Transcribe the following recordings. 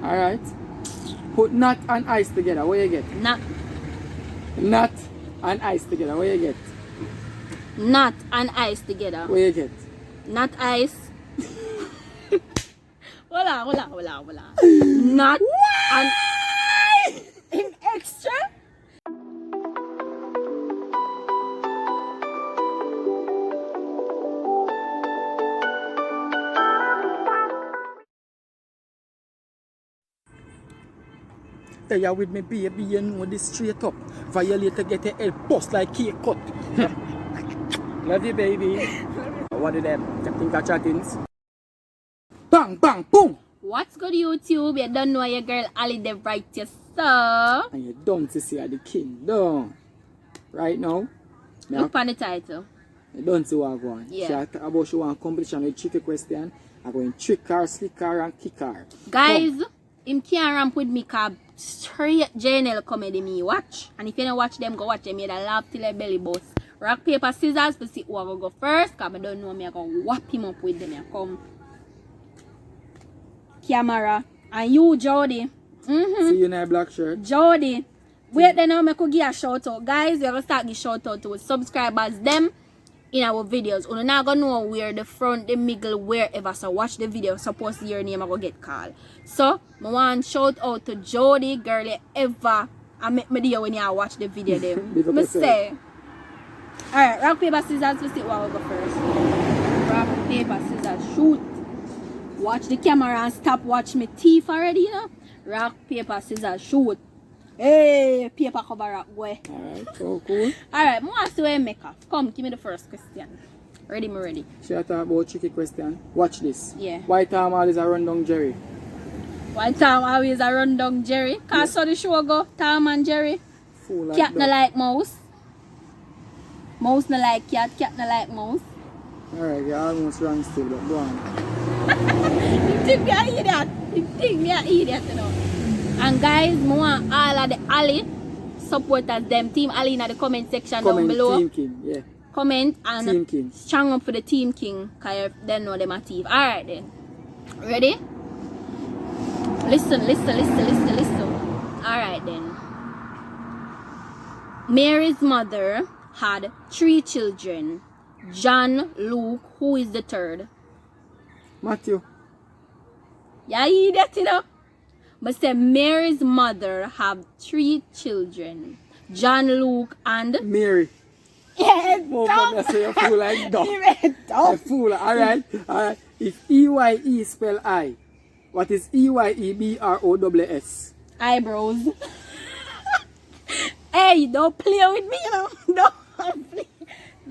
Alright. Put nut and ice together. What you get? Nut. Nut and ice together. What you get? Nut and ice together. What you get? Nut ice. Voila. Nut and in extra. There you with me, baby. You know this straight up. Violator get your head bust like cake cut. Love you, baby. What did them? Captain Chattings. Bang, bang, boom. What's good, YouTube? You don't know your girl Ali the right, yes, sir. And you don't see her the king, don't. Right now. Look on the title. You don't see what I'm going. Yeah. She talk about she want competition with tricky question. I'm going trick her, slick her, and kick her. Guys, him can't ramp with me cause straight journal comedy me watch. And if you don't watch them, go watch them. You laugh till your belly bust. Rock, paper, scissors to see who I go first. Cause I don't know me, I go whap him up with them. I come. Camera. And you, Jody. See you in a black shirt. Jody. Wait then now, I could give a shout out. Guys, we're gonna start give shout out to subscribers them in our videos. You're not gonna know where the front, the middle, wherever. So watch the video. Suppose your name I go get called. So I want shout out to Jody, girl ever. I make me deal when you watch the video them. Me say. Alright, rock, paper, scissors to see who I will go first. Rock, paper, scissors, shoot. Watch the camera and stop watch me teeth already, you know. Rock, paper, scissors, shoot. Hey, paper cover up, boy. Alright, so cool. Alright, I want to see where I make up. Come, give me the first question. Ready, me ready. She talk about tricky question. Watch this. Yeah. Why Tom always a run down Jerry? Why Tom always a run down Jerry? Cause so the show go, Tom and Jerry. Fool like Cat no that. like mouse. Mouse no like cat, cat no like mouse. Alright, you're almost wrong still, but go on. You think me an idiot? You think me an idiot, you know? And guys, I want all of the Ali supporters, them Team Ali in the comment section down below. Team King, yeah. Comment and Team King. strong up for the Team King, because they know them are thief. Alright then. Ready? Listen. Alright then. Mary's mother had 3 children. John, Luke, who is the third? Matthew. Yeah, you idiot, you know? But say Mary's mother have 3 children. John, Luke, and Mary. yeah, Oh, dumb. but say a fool like dog. You A fool, alright. If EYE spell I, what is EYEBROWS? Eyebrows. Hey, don't play with me, you know.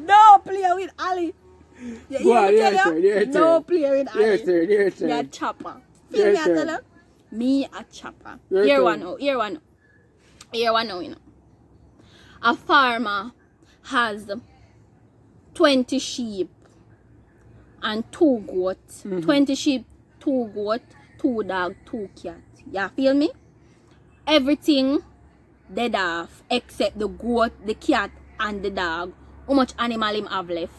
Don't play with Ali. Go on, your turn. Don't play with Ali. Your Me a turn. chopper. Your Feel me, I turn. tell you? Me a chopper. Your Here turn. one now, you know. A farmer has 20 sheep and 2 goats. 20 sheep, 2 goat, 2 dog, 2 cat. You feel me? Everything dead off except the goat, the cat, and the dog. How much animal him have left?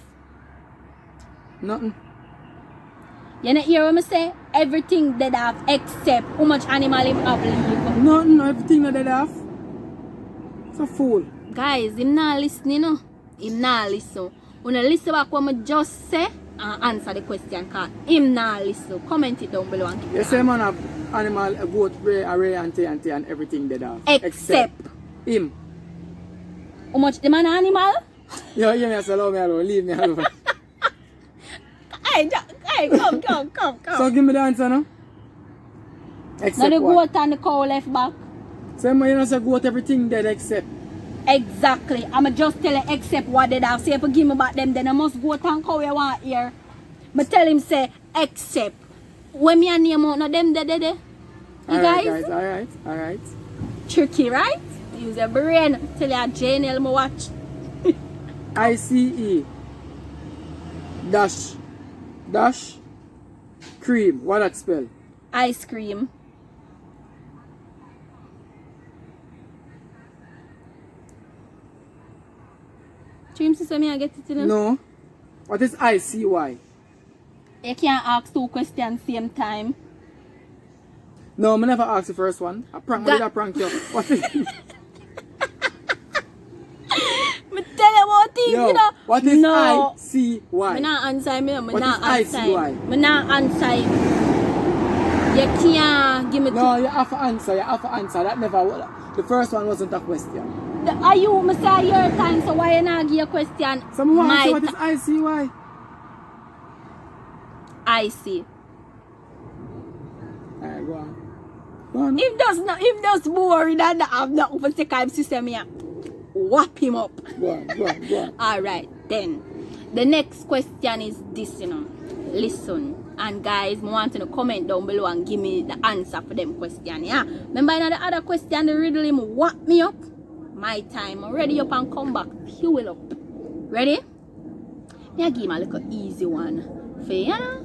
Nothing. You not hear what I say? Everything dead off except how much animal him have left. Nothing, everything that they have. It's a fool. Guys, him not listening, no. Him not listen. When you listen back what I just say and answer the question, cause him not listen. Comment it down below and keep You say man have animal, a goat, array, auntie, and everything they have. Except him. how much the man animal? You hear me, I say, love me alone, leave me alone. Hey, come. So give me the answer now. Now Except the what? goat and the cow left back. Say man, you know say goat everything dead except. Exactly. I'ma just tell you except what they have. Say if you give me back them, then I must go and cow you want here. But tell him say except. When me and name out no them there. You Alright guys? guys, alright. Tricky, right? Use your brain. Tell you a JNL me watch. ICE dash cream. What that spell? Ice cream. Dream sister me I get it, you know? No. What is ICY? You can't ask 2 questions same time. No, I never asked the first one. I prank me, I prank you. What is it? Me tell you about things, Yo, you know. what is No. ICY? Me not answer me. Me What not is answer. ICY? Me not answer. You can't give me. No, you have to answer. You have to answer. That never. The first one wasn't a question. Are you? Me say your time. So why you not give a question? Someone My wants to what is ICY? I see. Alright, go on. Go on. If does boring and have nothing for the kind system here, whap him up. Go on. Alright, then. The next question is this, you know. Listen. And guys, I want you to comment down below and give me the answer for them question, yeah? Remember in the other question, the riddle him whap me up? My time. I'm ready up and come back. Fuel up. Ready? Yeah, give him a little easy one. For you know?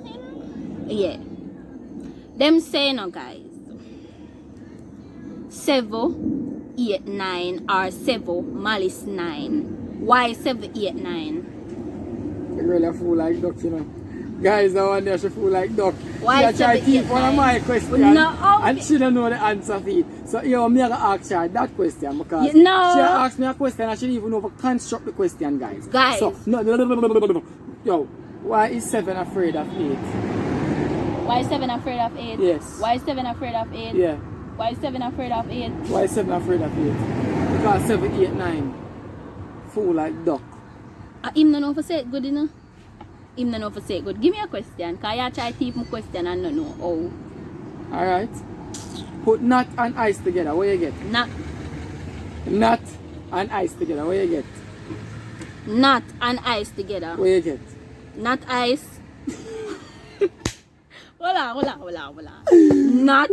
Yeah. Them say no, guys. 7, 8, 9 or 7 malice 9. Why 7, 8, 9? You really fool like duck, you know. Guys, now one day she fool like duck. Why she try to keep 7, 8, one of 9? my questions. No, and she don't know the answer for it. So yo, me gonna ask her that question because no. she asked me a question and she didn't even know how to construct the question, guys. So no. Yo, why is 7 afraid of 8? Why is 7 afraid of 8? Yes. Why is 7 afraid of 8? Yeah. Why is 7 afraid of 8? Why is 7 afraid of 8? Because 7, 8, 9 fool like duck. Him no know for say it good, you know? Him no know for say it good. Give me a question, because you try to keep my question and no know how. Alright. Put nut and ice together, what you get? Nut and ice together, what you get? Nut and ice together. What you get? Nut ice. Hold on. Nut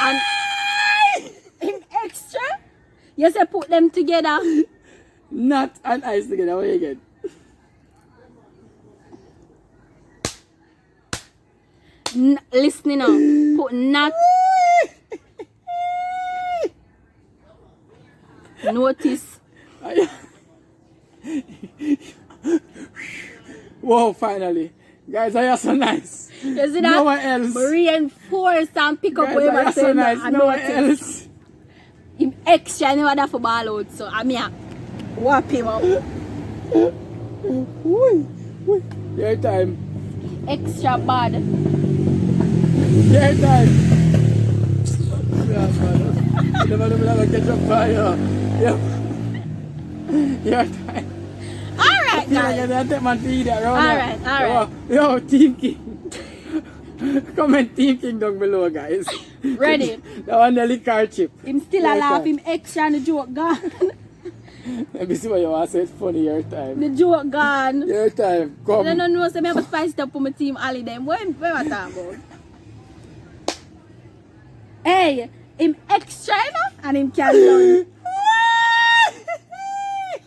and him extra. You say put them together. Nut and ice together, what you get? Listening now. Put nut. Notice. Whoa, finally. Guys, I are so nice. You see that? No one else. Reinforce and pick up Guys, whatever I are so nice. No one notice. else. Him extra never that for ball out, so I'm here. Whap him up. Your time. Extra bad. Your time. Yeah, man. You never know when catch up fire. Yeah. Your time. Alright, guys. Alright. Yo, Team King. Comment Team King down below, guys. Ready? That one nearly car chip. Him still alive, him extra and the joke gone. Let me see what you want to say. It's funny, your time. The joke gone. Your time. Come. I don't know, so I have a spice it up for my team Ali them. Where I talking about? Hey, him extra, you know? And him can learn.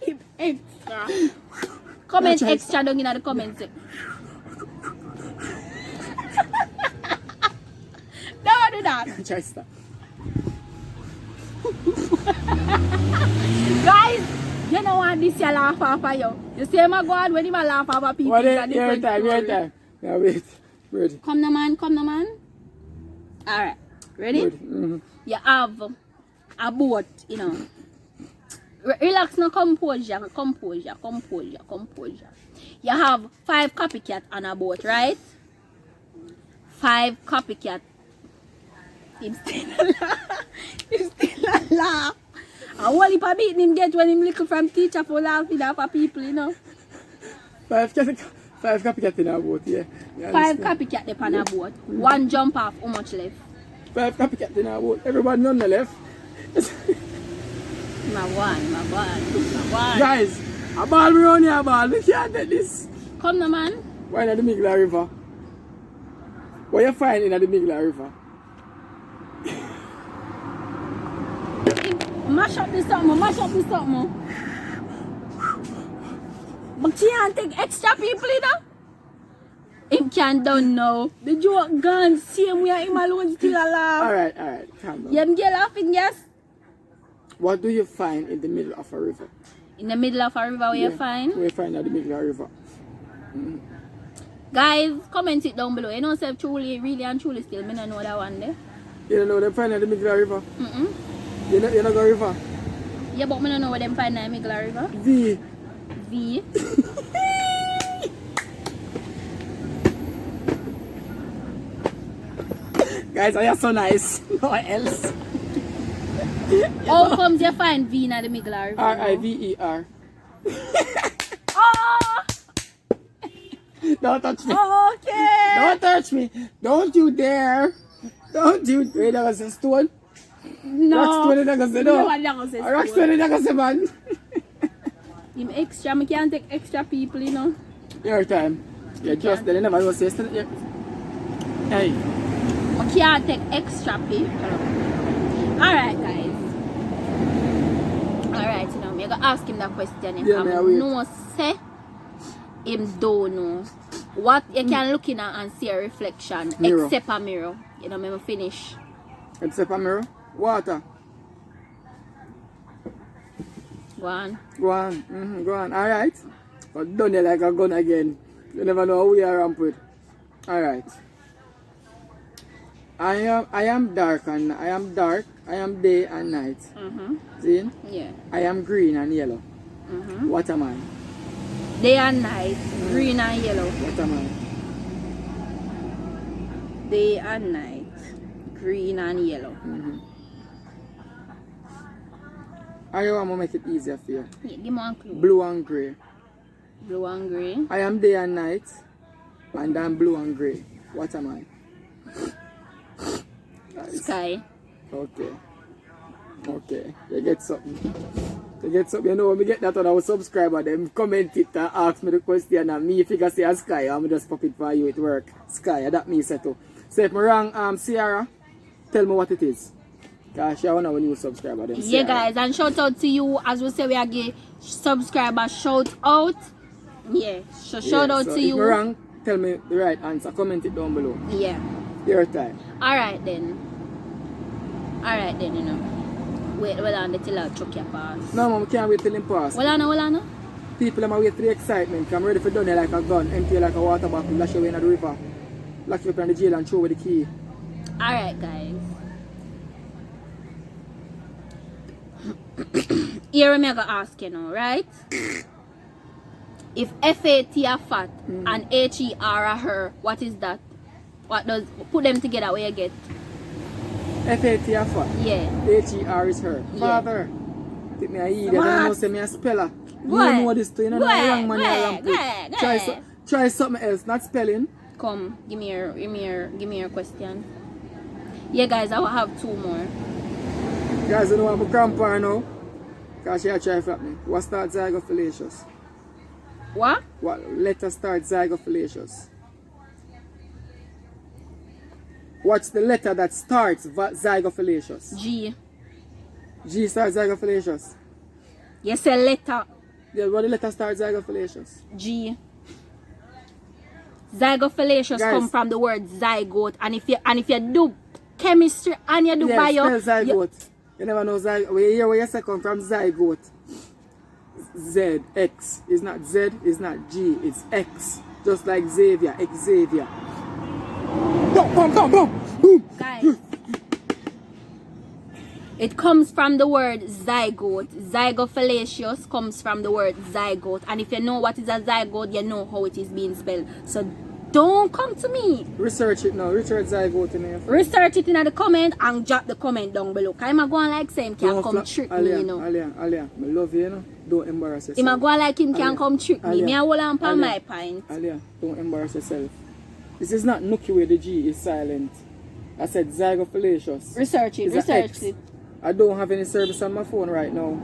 Him extra. Comment extra down in the comments. Don't do that. Try stop. Guys, you know what this year laugh off of you. You see him go on when he laugh off of people. What is your time? Now wait. Ready. Come the man. Alright. Ready? Mm-hmm. You have a boat, you know. Relax now, composure. You have 5 copycat on a boat, right? 5 copycat. Him still a laugh. And what if I beat him get when him little from teacher for laughing at for people, you know? 5 copycat in a boat, yeah. 5 copycat on a boat. 1 jump off, how much left? 5 copycat in a boat. Everybody none left. My one. Guys, a ball we run here, a ball. We can't get this. Come the man. Why in the Migla River? What you find in the Migla River? Mash up this something. But she can't take extra people, you know? Him can't don't know. The joke gone. Same way him alone still alive. Alright. Calm down. You get laughing, yes? What do you find in the middle of a river? In the middle of a river where you find? Where you find at the middle of a river. Guys, comment it down below. You know, say truly, really and truly still, me don't know that one there. You don't know them find at the Migla River? Mm-mm. You not go river? Yeah, but I don't know what them find in Migla River. V. V. Guys, I am so nice. No else. How comes you find V in the Migla River? R-I-V-E-R. Oh! Don't touch me. Okay! Don't touch me. Don't you dare. Don't you. Wait, that was a stone? No. Rock stone, that was a no. No, I'm not gonna say Rock stone, that was a man. Him extra, I can't take extra people, you know. Your time. You just didn't never go say it. Hey. I can't take extra people. Alright, guys. Alright, you know, I'm gonna ask him that question. If Yeah, I know, say, him don't know. What you can look in and see a reflection, Mirror. except a mirror. You know, I'm finish. Except a mirror. Water. Go on. Go on. Go on. Alright. But done it like a gun again. You never know how we are ramp with. Alright. I am dark and I am dark. I am day and night. See? Yeah. I am green and yellow. What am I? Day and night, green and yellow. What am I? Day and night, green and yellow. I want to make it easier for you. Yeah, give me one clue. Blue and grey. Blue and green. I am day and night, and I'm blue and grey. What am I? Sky. Okay. Okay. You get something. You get something. You know, when we get that on our subscriber, them comment it and ask me the question, and me figure say a sky, I'm just pop it for you, it work. Sky, that me say too. So if I'm wrong, Sierra, tell me what it is. Because she want a new subscriber. Them, Yeah, Sierra. guys, and shout out to you. As we say, we are give subscriber shout out. Yeah, so shout out so to if you. I'm wrong, tell me the right answer. Comment it down below. Yeah. Your time. Alright then. Alright then, you know. Wait, well on the till I'll chuck your pass. No, mom, we can't wait till him pass. Well on. People are wait for the excitement. I'm ready for done it like a gun, empty it like a water bottle, lash away in the river. Lock you up in the jail and throw away the key. Alright, guys. Here I'm gonna ask you now, right? If FAT are fat and HER are her, what is that? What does put them together where you get? FAT are fat. Yeah. HER is her. Yeah. Father. Take me a idiot. Smart. I don't know say me a speller. What? You know this too. You know the What? wrong man What? you What? Try something else, not spelling. Come, give me your question. Yeah, guys, I will have two more. Guys, you know I'm a grandpa now. Because she a try flap me. What starts zygofallacious? What? What letter starts zygofallacious? What's the letter that starts zygofallacious? G. G starts zygofallacious. You say letter Yeah, what the letter starts zygofallacious? G. Zygofallacious Guys. come from the word zygote, and if you do chemistry and you do Yeah, bio, spell zygote. You never know zygote. We hear where you say come from zygote. Z, X. It's not Z, it's not G, it's X. Just like Xavier, Xavier. Boom, boom, boom, boom. guys, it comes from the word zygote. Zygofallacious comes from the word zygote, and if you know what is a zygote, you know how it is being spelled. So don't come to me. Research it now. Research zygote in here. Research it in the comment and drop the comment down below. Cause I'm going like same can come trick me, you know. Alia, I love you, you know. Don't embarrass yourself. Him a go like him can Alia, come trick me. Alia, Me a hold on for Alia, my pint. Alia, don't embarrass yourself. This is not nookie where the G is silent. I said zygofallacious. Research it, It's a research X. it. I don't have any service on my phone right now.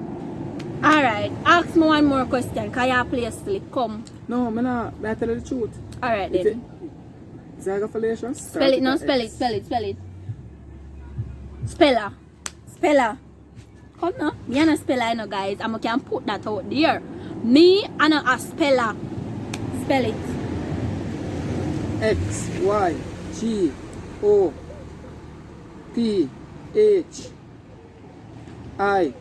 Alright, ask me one more question. Can you play slip? Come. No, I tell you the truth. Alright If then. Zygofallacious? Spell it now, spell it. Speller. Come now. Me and a speller, you know, guys. I can put that out there. Me and a speller. Spell it. X, Y, G, O, P, H, I,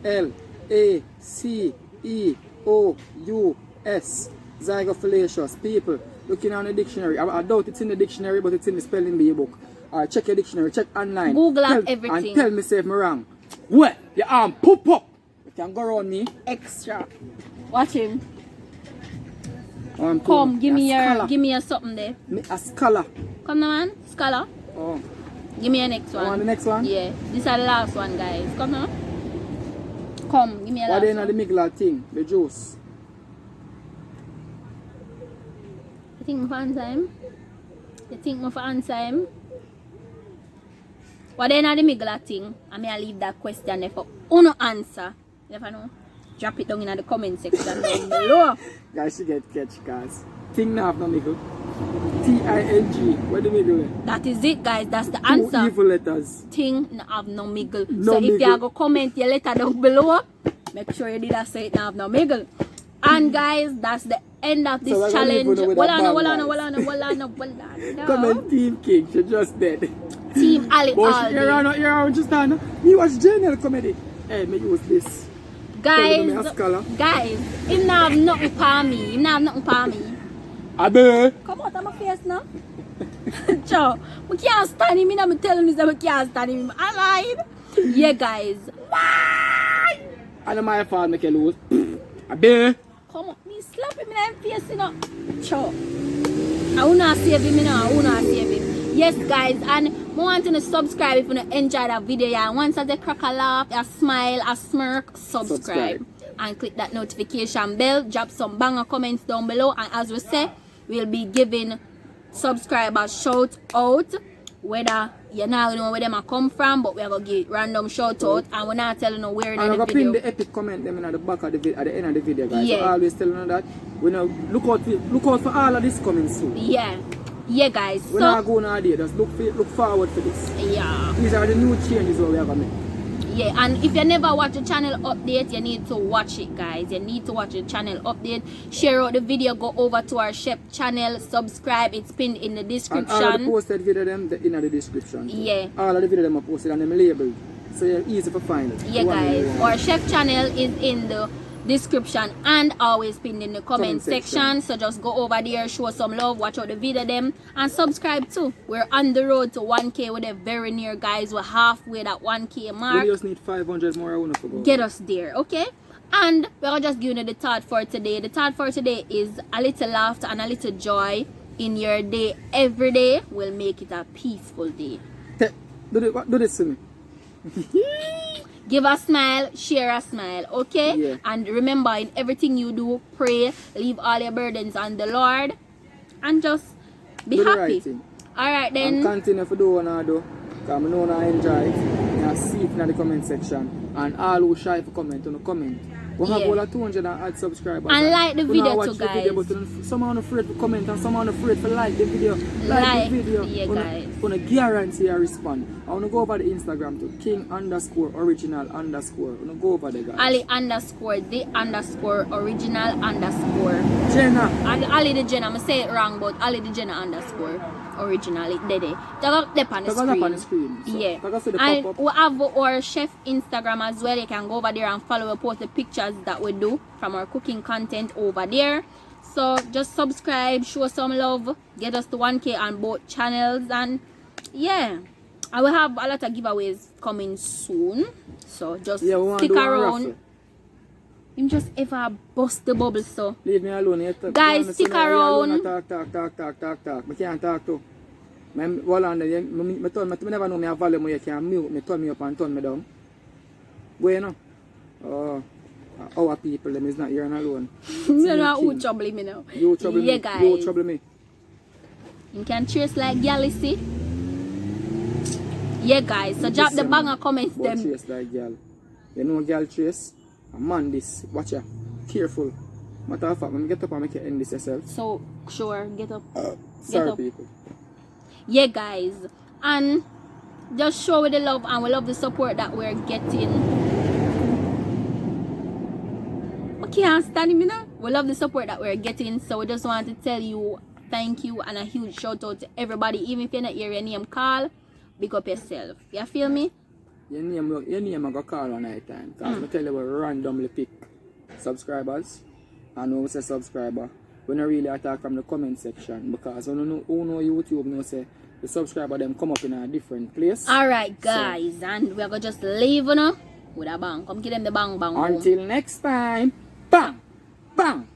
L, A, C, E, O, U, S. Zygofallacious. People, looking on the dictionary. I doubt it's in the dictionary, but it's in the spelling bee book. Or check your dictionary, check online. Google up everything. And tell me say if I'm wrong. What? Your arm poop up. You can go around me. Extra. Watch him. Come, give me your something there. Me a scholar. Come now, man. Scholar. Oh. Give me your next one. You want the next one? Yeah. This is the last one, guys. Come now. Come, give me a last one. What is the middle thing? The juice. You think me for answer him? What is the middle thing? I may leave that question there for uno answer. You never know. Drop it down in the comment section down below. Guys, she get catch, guys. Thing now have no middle. T-I-N-G. What the middle? That is it, guys. That's the answer. 2 evil letters. Thing no have no miggle. No so miggle. if you go comment your letter down below, make sure you did that say it now have no miggle. And guys, that's the end of this so challenge. Hold on. Comment Team King, she just dead. Team Ali all you're on just now. Me watch general comedy. Hey, me use this. Guys, him not have nothing for me. Abe. Come out of my face now. Chow, I can't stand him. I'm telling you that I can't stand him. I lied. Yeah, guys. Why? I know my fault, make you lose. Abe. Come on, me slap him in the face, you know. Chow. I will not save him, Yes, guys, and I want you to subscribe if you enjoy that video. Yeah, once I crack a laugh, a smile, a smirk, subscribe. And click that notification bell. Drop some banger comments down below. And as we say, we'll be giving subscribers shout out. Whether you not know where them are come from, but we are gonna give random shout out, and we're not telling you where in and the video. video. Pin the epic comment them at the back of the video, at the end of the video, guys. Yeah. So always telling you that we know look out for all of this coming soon. Yeah, guys. We're not going on there. Just look forward for this. Yeah. These are the new changes what we are gonna make. Yeah, and if you never watch the channel update, you need to watch it, guys. You need to watch the channel update. Share out the video. Go over to our chef channel. Subscribe. It's pinned in the description. And all of the posted video them in the description. Yeah. All of the video them are posted and them labeled, so you're easy to find it. Yeah, guys. Our chef channel is in the description and always pinned in the comment section. So just go over there, show some love, watch out the video them, and subscribe too. We're on the road to 1K. We're very near, guys. We're halfway that 1K mark. We just need 500 more. I want to go. Get us there, okay? And we're just giving you the thought for today. The thought for today is a little laughter and a little joy in your day every day will make it a peaceful day. Do this to me. Give a smile, share a smile, okay? Yeah. And remember, in everything you do, pray, leave all your burdens on the Lord, and just be do happy. The right Alright then. And continue to do what I do, because I know I enjoy it. I see it in the comment section. And all who shy for comment, on the comment. We have over 200 and add subscribers. And like the video too, guys. Video, but someone afraid to comment and someone afraid to like the video. Like the video. Yeah, guys. I'm going to guarantee a response. I want to go over the Instagram to King_original_. I want to go over there, guys. Ali_the_original_. Jenna. And Ali the Jenna. I'm going to say it wrong, but Ali the Jenna _original. It did it. Take up on the screen. So, yeah. the And we have our chef Instagram as well. You can go over there and follow. We post the pictures that we do from our cooking content over there. So just subscribe, show some love, get us to 1K on both channels, and yeah, I will have a lot of giveaways coming soon. So just stick around. Him just ever bust the bubble, so leave me alone. Guys, stick around. Talk. I can't talk to. I never know me have value. You can mute me, turn me up and turn me down. Bueno. Our people, them is not here and alone. You know who trouble me now. You trouble me. Guys. You trouble me. You can trace like gal, see? Yeah, guys. So drop the banger comments them. Trace like gal. You know gal trace? A man this. Watch ya. Careful. Matter of fact, when you get up and make you end this yourself. So, sure. Get up. Sorry, people. Yeah, guys. And just show with the love, and we love the support that we're getting. Can't stand him, you know. We love the support that we're getting, so we just want to tell you thank you and a huge shout out to everybody. Even if you're not hear your name call, big up yourself. You feel me? Your name I go call on night time. Because I tell you we randomly pick subscribers. And when we say subscriber, we don't really attack from the comment section, because who know YouTube know say the subscriber them come up in a different place. Alright guys, and we're gonna just leave with a bang. Come give them the bang bang. Until next time. Bang! Bang!